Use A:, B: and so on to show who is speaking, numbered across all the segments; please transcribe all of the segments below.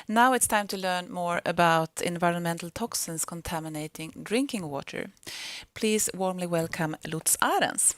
A: Now it's time to learn more about environmental toxins contaminating drinking water. Please warmly welcome Lutz Ahrens.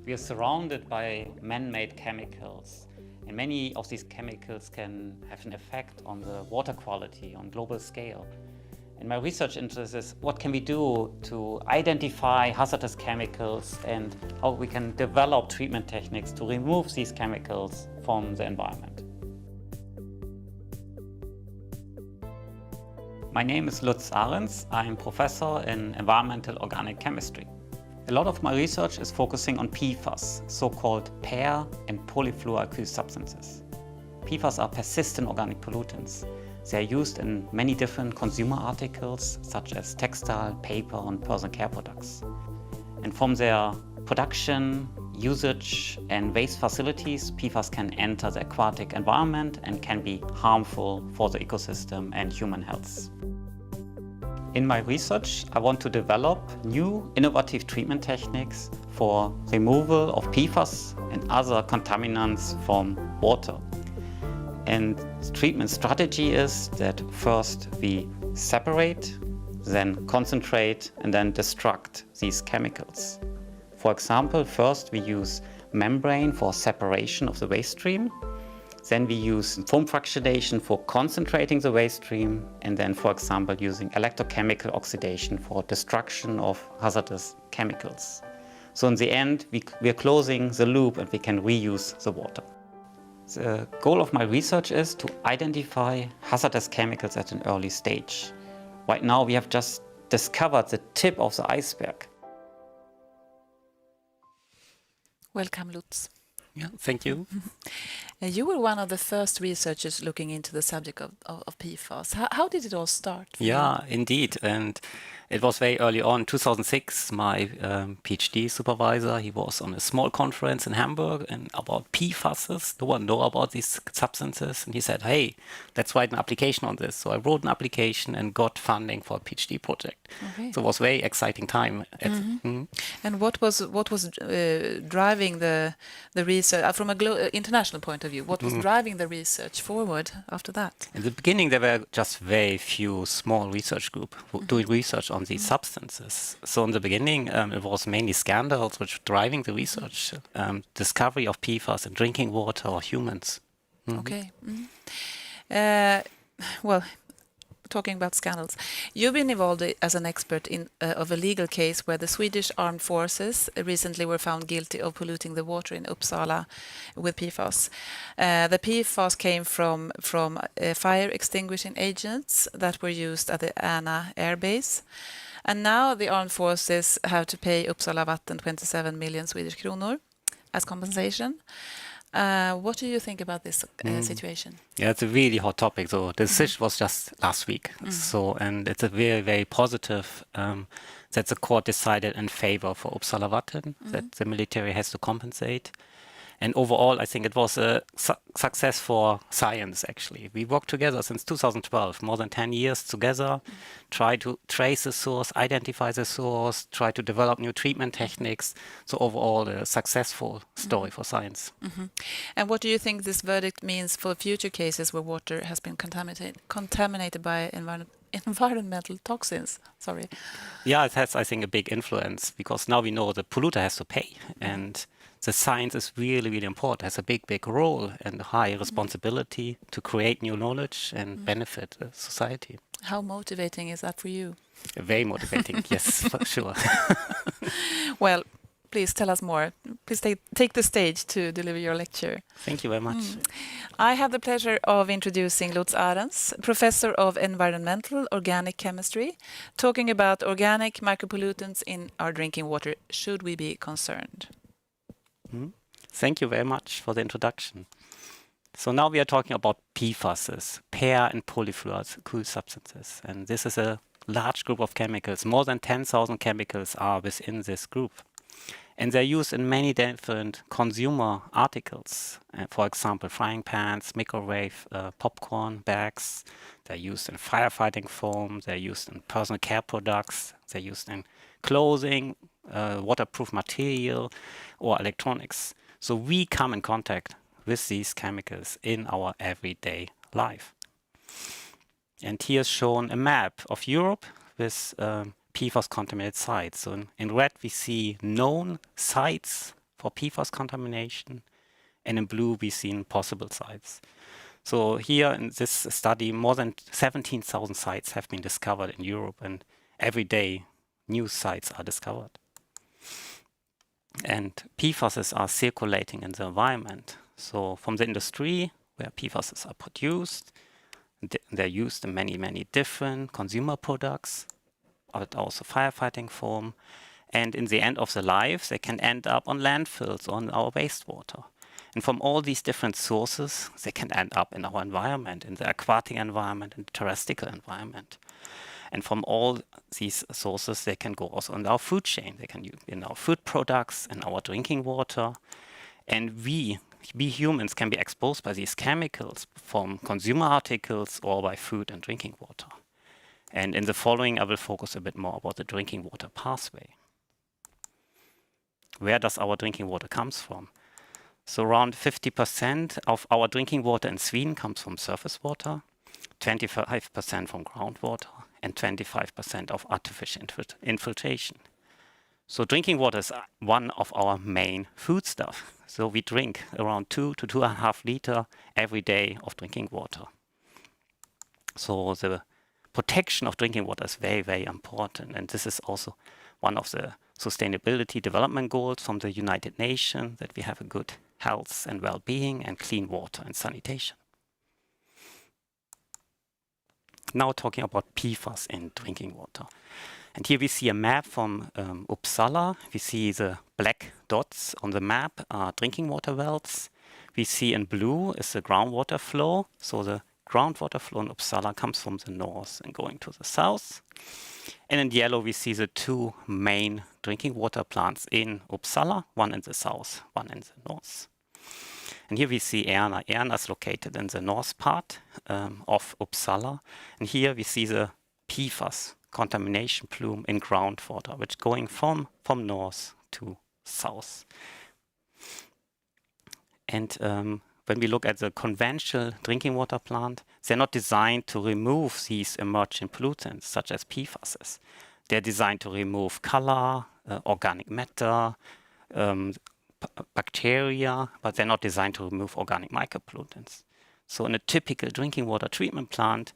B: We are surrounded by man-made chemicals, and many of these chemicals can have an effect on the water quality on global scale. And my research interest is what can we do to identify hazardous chemicals and how we can develop treatment techniques to remove these chemicals from the environment. My name is Lutz Ahrens. I'm professor in environmental organic chemistry. A lot of my research is focusing on PFAS, so-called pair and polyfluoroalkyl substances. PFAS are persistent organic pollutants. They are used in many different consumer articles, such as textile, paper, and personal care products. And from their production, usage, and waste facilities, PFAS can enter the aquatic environment and can be harmful for the ecosystem and human health. In my research, I want to develop new innovative treatment techniques for removal of PFAS and other contaminants from water. And the treatment strategy is that first we separate, then concentrate, and then destruct these chemicals. For example, first we use membrane for separation of the waste stream. Then we use foam fractionation for concentrating the waste stream, and then, for example, using electrochemical oxidation for destruction of hazardous chemicals. So in the end, we are closing the loop and we can reuse the water. The goal of my research is to identify hazardous chemicals at an early stage. Right now, we have just discovered the tip of the iceberg.
A: Welcome, Lutz.
C: Yeah, thank you.
A: You were one of the first researchers looking into the subject of PFAS. How did it all start?
C: Yeah, indeed. And it was very early on, 2006, my PhD supervisor, he was on a small conference in Hamburg and about PFASs. No one knew about these substances. And he said, hey, let's write an application on this. So I wrote an application and got funding for a PhD project.
A: Okay.
C: So it was a very exciting time.
A: And what was driving the research from an international point of view? What was driving the research forward after that?
C: In the beginning, there were just very few small research groups doing research on these substances. So in the beginning, it was mainly scandals which were driving the research, discovery of PFAS in drinking water or humans.
A: Okay. Well, talking about scandals, you've been involved as an expert of a legal case where the Swedish Armed Forces recently were found guilty of polluting the water in Uppsala with PFAS. The PFAS came from fire extinguishing agents that were used at the Ärna Air Base. And now the armed forces have to pay Uppsala Vatten 27 million Swedish kronor as compensation. What do you think about this situation?
C: Yeah, it's a really hot topic. So the decision was just last week. And it's a very, very positive that the court decided in favor for Uppsala Vatten, that the military has to compensate. And overall, I think it was a success for science, actually. We worked together since 2012, more than 10 years together, try to trace the source, identify the source, try to develop new treatment techniques. So overall, a successful story for science.
A: And what do you think this verdict means for future cases where water has been contaminated by environmental toxins? Sorry.
C: Yeah, it has, I think, a big influence because now we know the polluter has to pay. And the science is really, really important. It has a big, big role and high responsibility to create new knowledge and benefit society.
A: How motivating is that for you?
C: Very motivating, yes, for sure.
A: Well, please tell us more. Please take the stage to deliver your lecture.
C: Thank you very much.
A: I have the pleasure of introducing Lutz Ahrens, Professor of Environmental Organic Chemistry, talking about organic micropollutants in our drinking water. Should we be concerned?
C: Thank you very much for the introduction. So now we are talking about PFASs, pair and polyfluoroalkyl substances. And this is a large group of chemicals. More than 10,000 chemicals are within this group. And they're used in many different consumer articles. For example, frying pans, microwave popcorn bags. They're used in firefighting foam. They're used in personal care products. They're used in clothing, waterproof material, or electronics. So we come in contact with these chemicals in our everyday life. And here's shown a map of Europe with PFAS contaminated sites. So in red we see known sites for PFAS contamination, and in blue we see possible sites. So here in this study, more than 17,000 sites have been discovered in Europe, and every day new sites are discovered. And PFAS are circulating in the environment. So from the industry, where PFAS are produced, they're used in many, many different consumer products, but also firefighting foam. And in the end of the life, they can end up on landfills, on our wastewater. And from all these different sources, they can end up in our environment, in the aquatic environment, in the terrestrial environment. And from all these sources, they can go also in our food chain. They can use in our food products, in our drinking water. And we humans can be exposed by these chemicals from consumer articles or by food and drinking water. And in the following, I will focus a bit more about the drinking water pathway. Where does our drinking water comes from? So around 50% of our drinking water in Sweden comes from surface water, 25% from groundwater, and 25% of artificial infiltration. So drinking water is one of our main foodstuff. So we drink around 2 to 2.5 liters every day of drinking water. So the protection of drinking water is very, very important. And this is also one of the sustainability development goals from the United Nations, that we have a good health and well-being and clean water and sanitation. Now talking about PFAS in drinking water. And here we see a map from Uppsala. We see the black dots on the map are drinking water wells. We see in blue is the groundwater flow. So the groundwater flow in Uppsala comes from the north and going to the south. And in yellow we see the two main drinking water plants in Uppsala, one in the south, one in the north. And here we see Ärna. Ärna is located in the north part of Uppsala. And here we see the PFAS contamination plume in groundwater, which going from north to south. And when we look at the conventional drinking water plant, they're not designed to remove these emerging pollutants, such as PFAS. They're designed to remove color, organic matter, bacteria, but they're not designed to remove organic micropollutants. So in a typical drinking water treatment plant,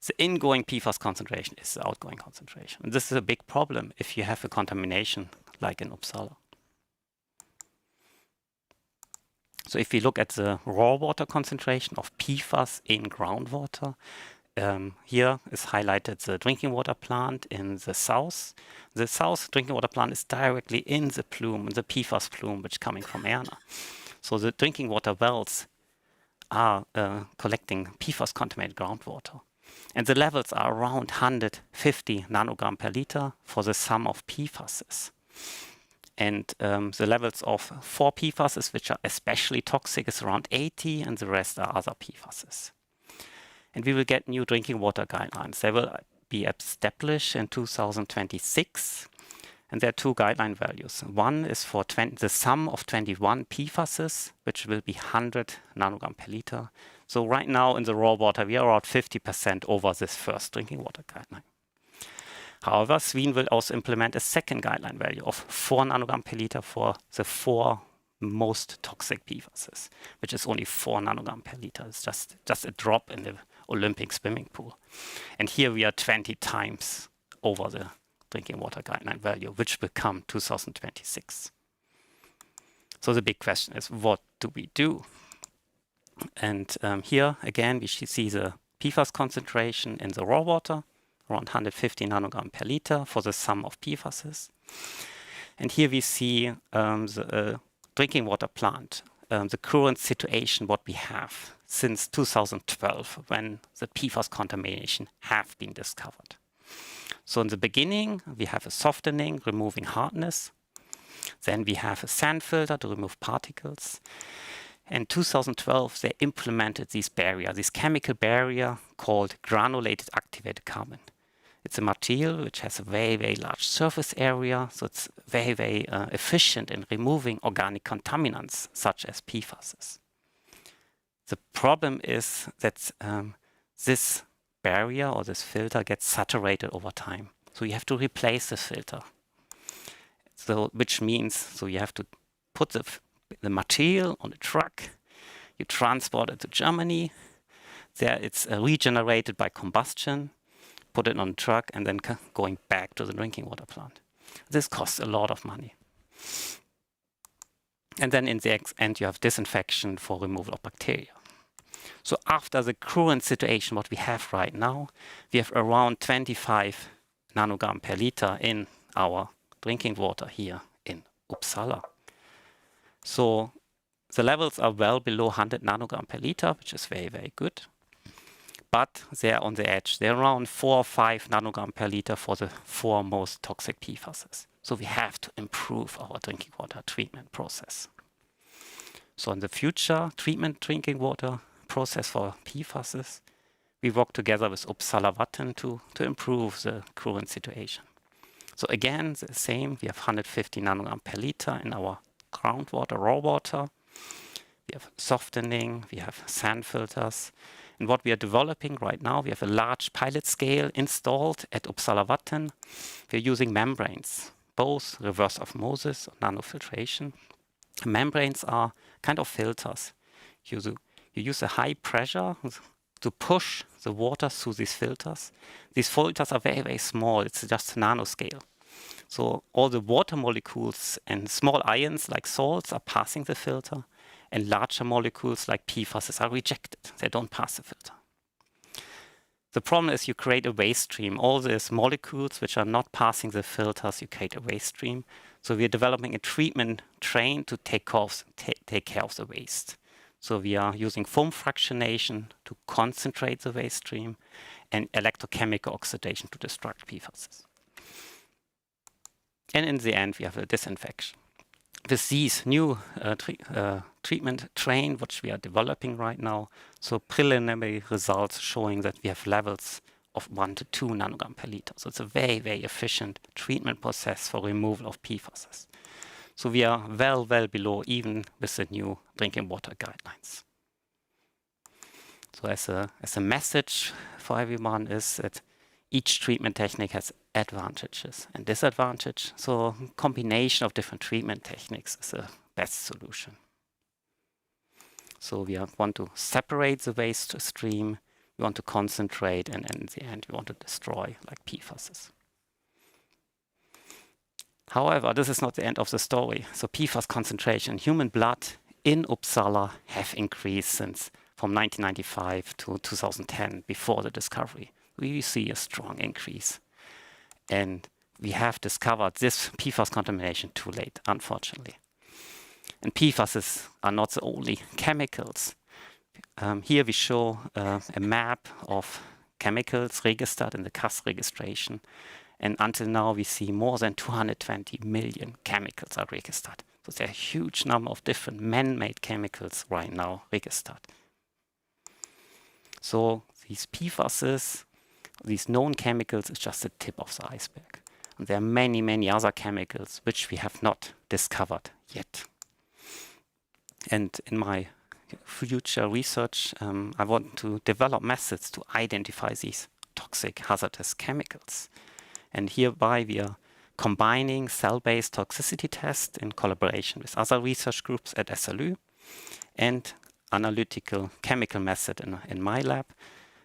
C: the ingoing PFAS concentration is the outgoing concentration. And this is a big problem if you have a contamination like in Uppsala. So if we look at the raw water concentration of PFAS in groundwater, here is highlighted the drinking water plant in the south. The south drinking water plant is directly in the plume, the PFAS plume, which is coming from Ärna. So the drinking water wells are collecting PFAS contaminated groundwater. And the levels are around 150 nanogram per liter for the sum of PFASs. And the levels of 4 PFASs, which are especially toxic, is around 80, and the rest are other PFASs. And we will get new drinking water guidelines. They will be established in 2026. And there are 2 guideline values. One is for the sum of 21 PFASs, which will be 100 nanogram per liter. So right now in the raw water, we are around 50% over this first drinking water guideline. However, Sweden will also implement a second guideline value of 4 nanogram per liter for the 4 most toxic PFASs, which is only 4 nanogram per liter. It's just a drop in the Olympic swimming pool. And here we are 20 times over the drinking water guideline value, which will come 2026. So the big question is, what do we do? And here again, we see the PFAS concentration in the raw water, around 150 nanogram per liter for the sum of PFASs. And here we see the drinking water plant the current situation, what we have since 2012, when the PFAS contamination have been discovered. So in the beginning, we have a softening, removing hardness. Then we have a sand filter to remove particles. In 2012, they implemented this barrier, this chemical barrier called granulated activated carbon. It's a material which has a very, very large surface area, so it's very, very efficient in removing organic contaminants such as PFAS. The problem is that this barrier or this filter gets saturated over time. So you have to replace the filter. So, which means, so you have to put the material on a truck, you transport it to Germany, there it's regenerated by combustion, put it on a truck, and then going back to the drinking water plant. This costs a lot of money. And then in the end, you have disinfection for removal of bacteria. So after the current situation, what we have right now, we have around 25 nanogram per liter in our drinking water here in Uppsala. So the levels are well below 100 nanogram per liter, which is very, very good. But they're on the edge. They're around 4 or 5 nanogram per liter for the 4 most toxic PFAS. So we have to improve our drinking water treatment process. So in the future, drinking water process for PFAS, we work together with Uppsala Vatten to improve the current situation. So again, the same, we have 150 nanogram per liter in our groundwater, raw water. We have softening, we have sand filters. And what we are developing right now, we have a large pilot scale installed at Uppsala Vatten. We're using membranes, both reverse osmosis or nanofiltration. Membranes are kind of filters. You use a high pressure to push the water through these filters. These filters are very, very small. It's just nanoscale. So all the water molecules and small ions like salts are passing the filter, and larger molecules like PFAS are rejected. They don't pass the filter. The problem is you create a waste stream. All these molecules which are not passing the filters, you create a waste stream. So we are developing a treatment train to take care of the waste. So we are using foam fractionation to concentrate the waste stream and electrochemical oxidation to destruct PFAS. And in the end, we have a disinfection. With these new treatment train, which we are developing right now, so preliminary results showing that we have levels of 1 to 2 nanogram per liter. So it's a very, very efficient treatment process for removal of PFAS. So we are well below even with the new drinking water guidelines. So as a message for everyone is that each treatment technique has advantages and disadvantages. So combination of different treatment techniques is the best solution. So we want to separate the waste stream, we want to concentrate, and in the end we want to destroy like PFAS. However, this is not the end of the story. So PFAS concentration in human blood in Uppsala have increased since from 1995 to 2010, before the discovery. We see a strong increase. And we have discovered this PFAS contamination too late, unfortunately. And PFAS are not the only chemicals. Here we show a map of chemicals registered in the CAS registration. And until now, we see more than 220 million chemicals are registered. So there are a huge number of different man-made chemicals right now registered. So these PFAS, these known chemicals, is just the tip of the iceberg. And there are many, many other chemicals which we have not discovered yet. And in my future research, I want to develop methods to identify these toxic, hazardous chemicals. And hereby we are combining cell-based toxicity tests in collaboration with other research groups at SLU and analytical chemical method in my lab.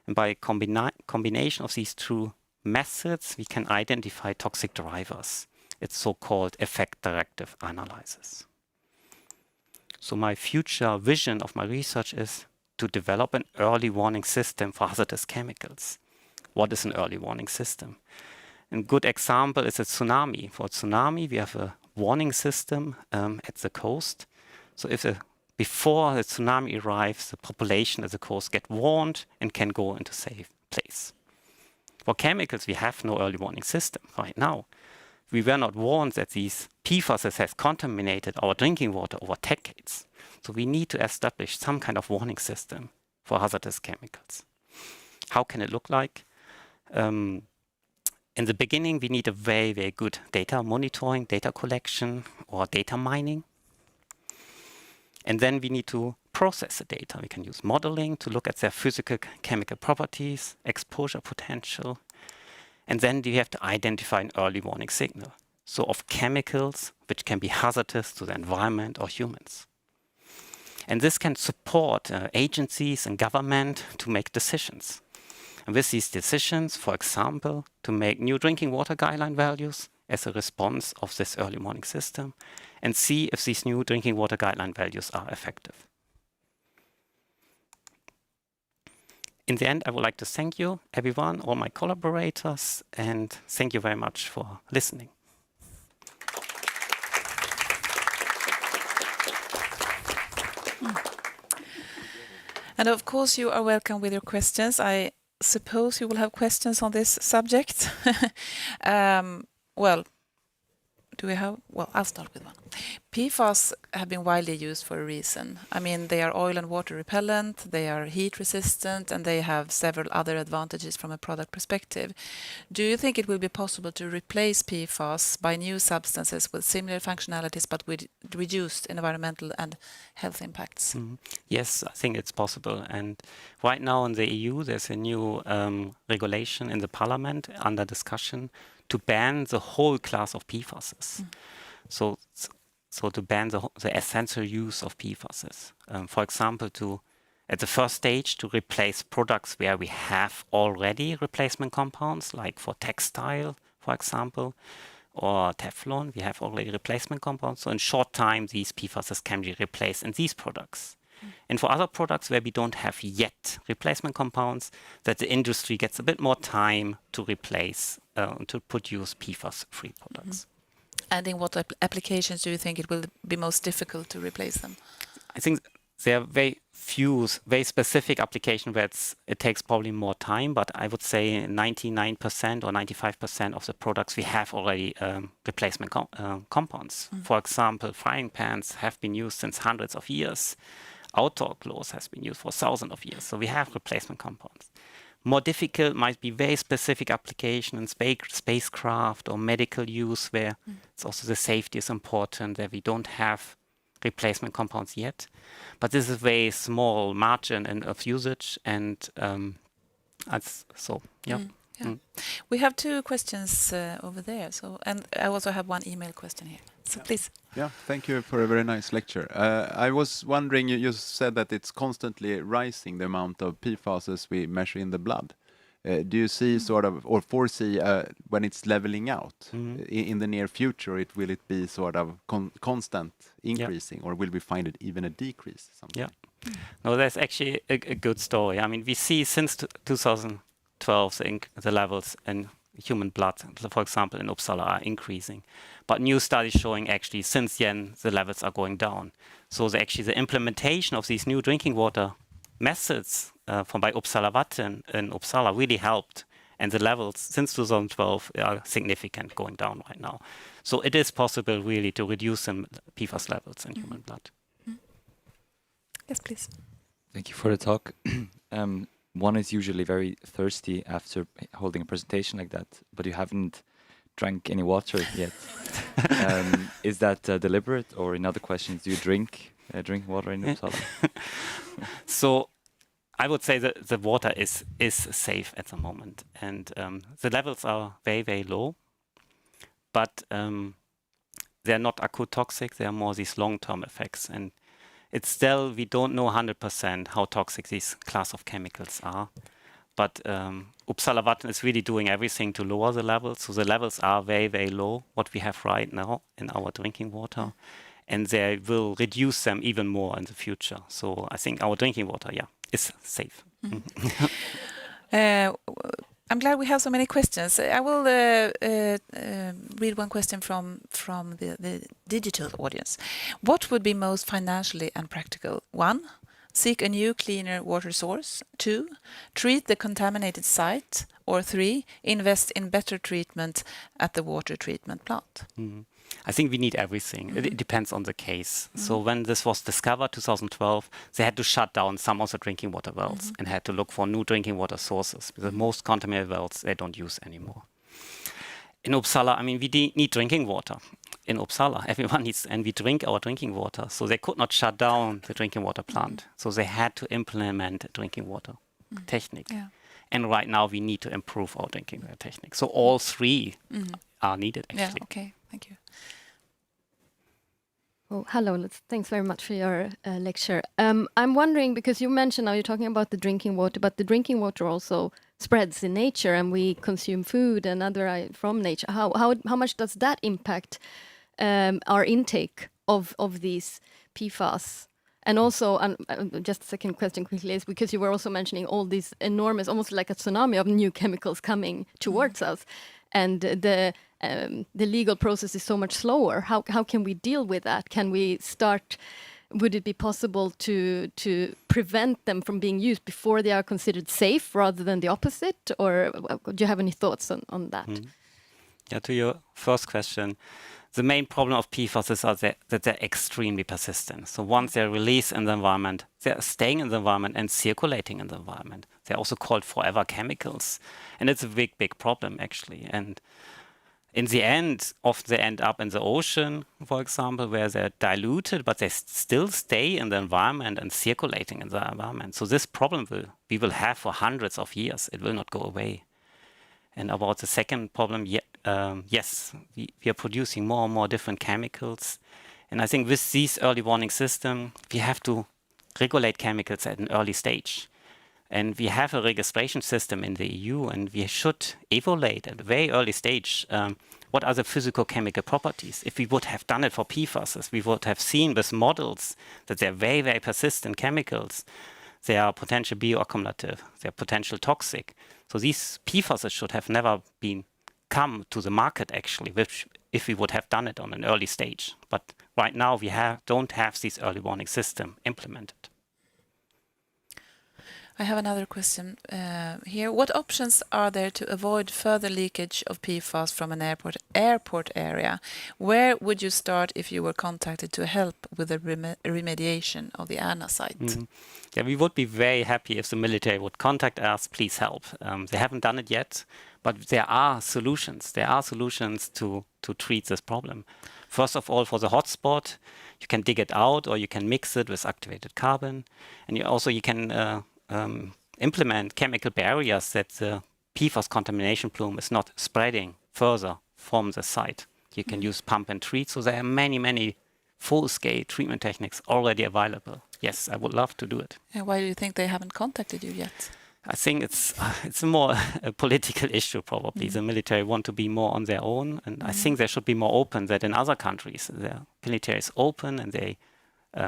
C: And by combination of these two methods, we can identify toxic drivers. It's so-called effect-directive analysis. So my future vision of my research is to develop an early warning system for hazardous chemicals. What is an early warning system? A good example is a tsunami. For tsunami, we have a warning system at the coast. So if before the tsunami arrives, the population at the coast get warned and can go into safe place. For chemicals, we have no early warning system right now. We were not warned that these PFAS has contaminated our drinking water over decades. So we need to establish some kind of warning system for hazardous chemicals. How can it look like? In the beginning, we need a very, very good data monitoring, data collection, or data mining. And then we need to process the data. We can use modeling to look at their physical chemical properties, exposure potential. And then we have to identify an early warning signal. So of chemicals which can be hazardous to the environment or humans. And this can support agencies and government to make decisions. And with these decisions, for example, to make new drinking water guideline values as a response of this early warning system, and see if these new drinking water guideline values are effective. In the end, I would like to thank you, everyone, all my collaborators, and thank you very much for listening.
A: And of course, you are welcome with your questions. I suppose you will have questions on this subject. Well, do we have? Well, I'll start with one. PFAS have been widely used for a reason. I mean, they are oil and water repellent, they are heat resistant, and they have several other advantages from a product perspective. Do you think it will be possible to replace PFAS by new substances with similar functionalities but with reduced environmental and health impacts?
C: Yes, I think it's possible. And right now in the EU, there's a new regulation in the parliament under discussion to ban the whole class of PFASs. So to ban the essential use of PFASs. For example, at the first stage, to replace products where we have already replacement compounds, like for textile, for example, or Teflon, we have already replacement compounds. So in short time, these PFASs can be replaced in these products. And for other products where we don't have yet replacement compounds, that the industry gets a bit more time to replace, to produce PFAS-free products.
A: And in what applications do you think it will be most difficult to replace them?
C: I think there are very few, very specific applications where it takes probably more time, but I would say 99% or 95% of the products we have already replacement compounds. For example, frying pans have been used since hundreds of years. Outdoor clothes has been used for thousands of years. So we have replacement compounds. More difficult might be very specific application in spacecraft or medical use, where it's also the safety is important, that we don't have replacement compounds yet. But this is a very small margin of usage, and
A: We have two questions over there. So, and I also have one email question here. So please.
D: Yeah, thank you for a very nice lecture. I was wondering, you said that it's constantly rising, the amount of PFAS we measure in the blood. Do you see sort of, or foresee when it's leveling out in the near future, will it be sort of constant increasing, or will we find it even a decrease sometime?
C: Yeah. No, that's actually a good story. I mean, we see since 2012 the levels in human blood, for example, in Uppsala, are increasing. But new studies showing actually since then the levels are going down. So the implementation of these new drinking water methods by Uppsala Vatten in Uppsala really helped. And the levels since 2012 are significant, going down right now. So it is possible really to reduce some PFAS levels in human blood.
A: Yes, please.
E: Thank you for the talk. One is usually very thirsty after holding a presentation like that, but you haven't drank any water yet. Is that deliberate, or in other questions, do you drink water in Uppsala?
C: So I would say that the water is safe at the moment, and the levels are very, very low, but they're not acute toxic. They are more these long-term effects, and it's still, we don't know 100% how toxic these class of chemicals are. But Uppsala Vatten is really doing everything to lower the levels. So the levels are very, very low, what we have right now in our drinking water. And they will reduce them even more in the future. So I think our drinking water, is safe.
A: I'm glad we have so many questions. I will read one question from the digital audience. What would be most financially and practical? 1, seek a new, cleaner water source. 2, treat the contaminated site. Or 3, invest in better treatment at the water treatment plant.
C: I think we need everything. It depends on the case. So when this was discovered, 2012, they had to shut down some of the drinking water wells and had to look for new drinking water sources. The most contaminated wells they don't use anymore. In Uppsala, I mean, we need drinking water. In Uppsala, everyone needs, and we drink our drinking water. So they could not shut down the drinking water plant. So they had to implement a drinking water technique.
A: Yeah.
C: And right now we need to improve our drinking water technique. So all three are needed, actually.
A: Yeah, okay, thank you.
F: Oh, hello, Lutz. Thanks very much for your lecture. I'm wondering, because you mentioned now you're talking about the drinking water, but the drinking water also spreads in nature and we consume food and other from nature. How much does that impact our intake of these PFAS? And also, just a second question quickly, is because you were also mentioning all these enormous, almost like a tsunami of new chemicals coming towards us, and the legal process is so much slower. How can we deal with that? Can we start? Would it be possible to prevent them from being used before they are considered safe, rather than the opposite? Or do you have any thoughts on that?
C: Yeah, to your first question. The main problem of PFAS is that they're extremely persistent. So once they're released in the environment, they're staying in the environment and circulating in the environment. They're also called forever chemicals. And it's a big, big problem, actually. And in the end, often they end up in the ocean, for example, where they're diluted, but they still stay in the environment and circulating in the environment. So this problem we will have for hundreds of years. It will not go away. And about the second problem, yes, we are producing more and more different chemicals. And I think with this early warning system, we have to regulate chemicals at an early stage. And we have a registration system in the EU, and we should evaluate at a very early stage what are the physical-chemical properties. If we would have done it for PFAS, we would have seen with models that they're very, very persistent chemicals. They are potential bioaccumulative, they're potential toxic. So these PFAS should have never come to the market, actually, which if we would have done it on an early stage. But right now we don't have this early warning system implemented.
A: I have another question here. What options are there to avoid further leakage of PFAS from an airport area? Where would you start if you were contacted to help with the remediation of the Ärna site?
C: Yeah, we would be very happy if the military would contact us, please help. They haven't done it yet, but there are solutions. There are solutions to treat this problem. First of all, for the hotspot, you can dig it out or you can mix it with activated carbon. And you can implement chemical barriers that the PFAS contamination plume is not spreading further from the site. You can use pump and treat. So there are many, many full-scale treatment techniques already available. Yes, I would love to do it.
A: And why do you think they haven't contacted you yet?
C: I think it's more a political issue, probably. The military want to be more on their own. And I think they should be more open that in other countries, the military is open and they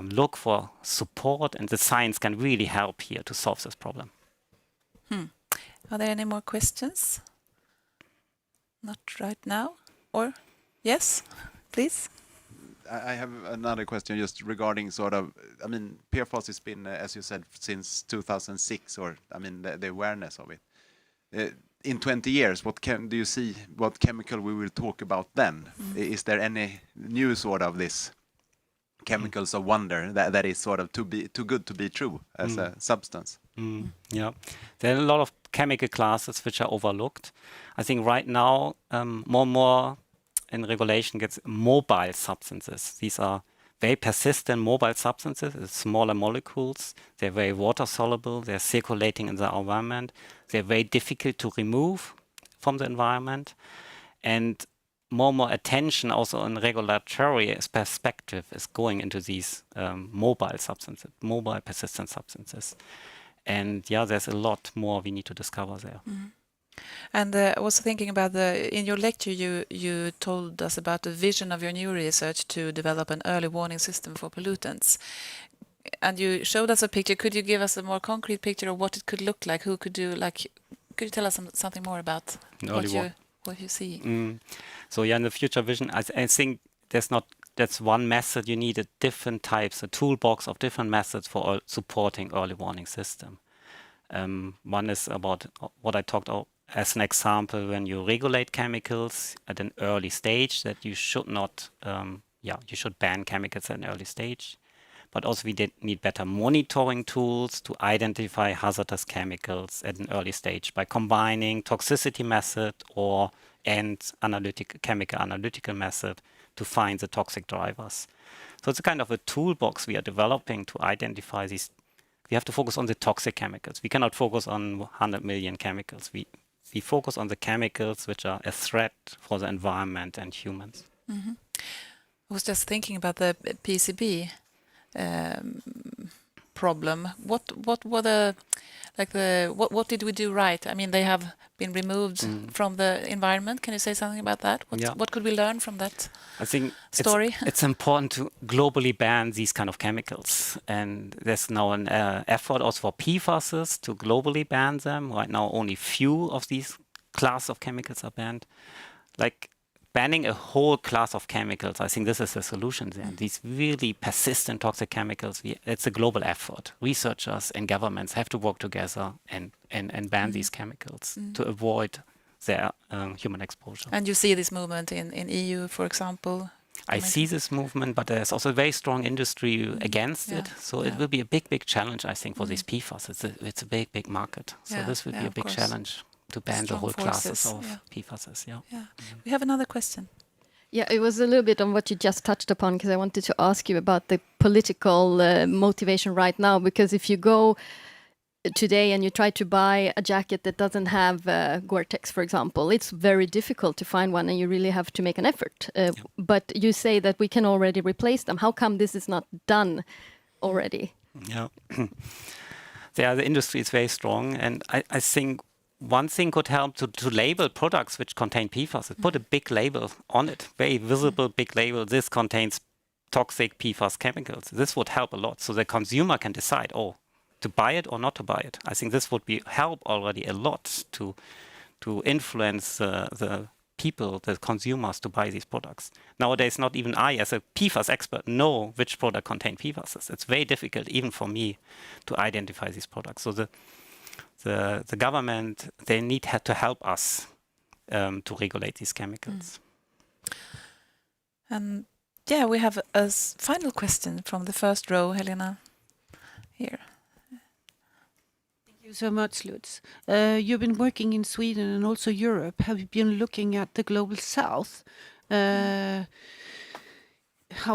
C: look for support, and the science can really help here to solve this problem.
A: Are there any more questions? Not right now? Or yes, please?
D: I have another question just regarding PFAS has been, as you said, since 2006, or the awareness of it. In 20 years, do you see what chemical we will talk about then? Is there any new this chemicals of wonder that is too good to be true as a substance?
C: Yeah, there are a lot of chemical classes which are overlooked. I think right now more and more in regulation gets mobile substances. These are very persistent mobile substances, smaller molecules. They're very water soluble. They're circulating in the environment. They're very difficult to remove from the environment. And more attention also in regulatory perspective is going into these mobile substances, mobile persistent substances. And yeah, there's a lot more we need to discover there.
A: And I was thinking about in your lecture you told us about the vision of your new research to develop an early warning system for pollutants. And you showed us a picture. Could you give us a more concrete picture of what it could look like? Who could do Could you tell us something more about what you see?
C: So yeah, in the future vision, I think that's one method. You need a different types, a toolbox of different methods for supporting early warning system. One is about what I talked about as an example, when you regulate chemicals at an early stage, that you should not, you should ban chemicals at an early stage. But also we need better monitoring tools to identify hazardous chemicals at an early stage by combining toxicity method and chemical analytical method to find the toxic drivers. So it's a kind of a toolbox we are developing to identify these. We have to focus on the toxic chemicals. We cannot focus on 100 million chemicals. We focus on the chemicals which are a threat for the environment and humans.
A: I was just thinking about the PCB problem. What were what did we do right? I mean, they have been removed from the environment. Can you say something about that? What could we learn from that?
C: I think
A: story?
C: It's important to globally ban these kind of chemicals, and there's now an effort also for PFAS to globally ban them. Right now, only few of these class of chemicals are banned. Like banning a whole class of chemicals, I think this is the solution there. These really persistent toxic chemicals, it's a global effort. Researchers and governments have to work together and ban these chemicals to avoid their human exposure.
A: And you see this movement in EU, for example?
C: I see this movement, but there's also a very strong industry against it. So it will be a big challenge, I think, for these PFAS. It's a big market. So this will be a big challenge to ban the whole classes of PFAS.
A: We have another question.
F: Yeah, it was a little bit on what you just touched upon, because I wanted to ask you about the political motivation right now. Because if you go today and you try to buy a jacket that doesn't have Gore-Tex, for example, it's very difficult to find one, and you really have to make an effort. But you say that we can already replace them. How come this is not done already?
C: Yeah, the industry is very strong, and I think one thing could help to label products which contain PFAS. Put a big label on it, very visible big label. This contains toxic PFAS chemicals. This would help a lot, so the consumer can decide, to buy it or not to buy it. I think this would help already a lot to influence the people, the consumers, to buy these products. Nowadays, not even I, as a PFAS expert, know which product contains PFAS. It's very difficult, even for me, to identify these products. So the government, they need to help us to regulate these chemicals.
A: And we have a final question from the first row, Helena, here.
G: Thank you so much, Lutz. You've been working in Sweden and also Europe. Have you been looking at the global south, how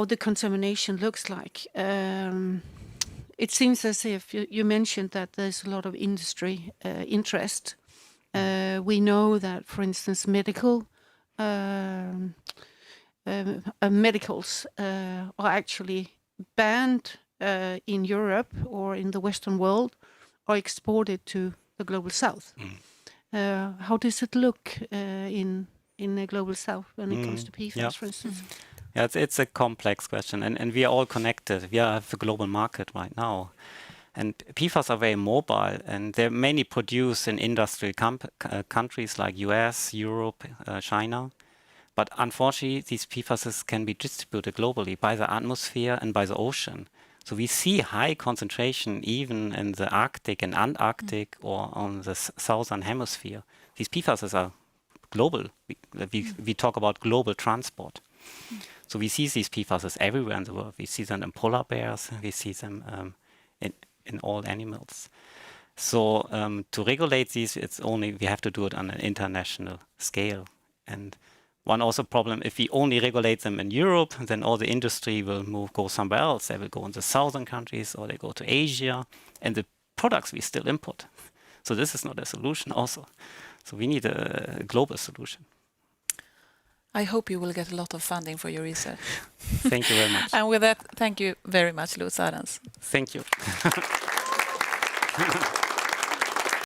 G: the contamination looks like? It seems as if you mentioned that there's a lot of industry interest. We know that, for instance, medicals are actually banned in Europe or in the Western world, or exported to the global south. How does it look in the global south when it comes to PFAS, for instance?
C: Yeah, it's a complex question, and we are all connected. We have a global market right now, and PFAS are very mobile, and they're mainly produced in industrial countries like US, Europe, China. But unfortunately, these PFAS can be distributed globally by the atmosphere and by the ocean. So we see high concentration even in the Arctic and Antarctic or on the southern hemisphere. These PFAS are global. We talk about global transport. So we see these PFAS everywhere in the world. We see them in polar bears. We see them in all animals. So to regulate these, we have to do it on an international scale. And one also problem, if we only regulate them in Europe, then all the industry will go somewhere else. They will go in the southern countries, or they go to Asia, and the products we still import. So this is not a solution also. So we need a global solution.
A: I hope you will get a lot of funding for your research.
C: Thank you very much.
A: And with that, thank you very much, Lutz Ahrens.
C: Thank you.